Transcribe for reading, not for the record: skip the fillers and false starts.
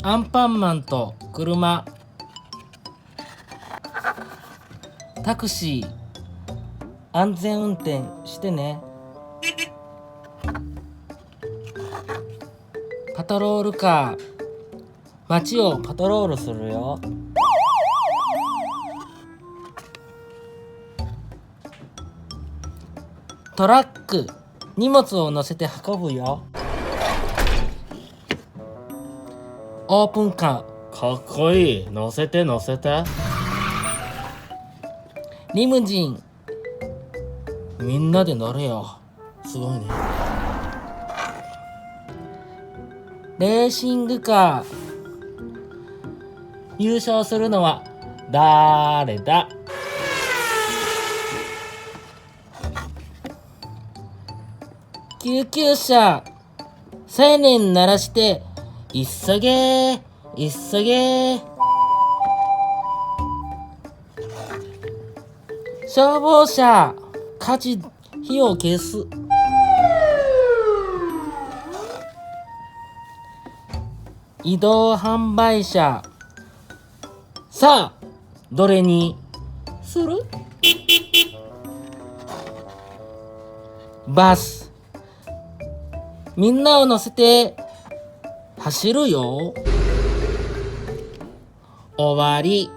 アンパンマンと車。タクシー、安全運転してね。パトロールカー、街をパトロールするよ。トラック、荷物を乗せて運ぶよ。オープンカー、かっこいい。乗せて乗せて。リムジン、みんなで乗れよ。すごいね。レーシングカー、優勝するのは誰だ？救急車、サイレン鳴らして急げ急げ。消防車、火を消す。移動販売車、さあどれにする？バス、みんなを乗せて走るよ。終わり。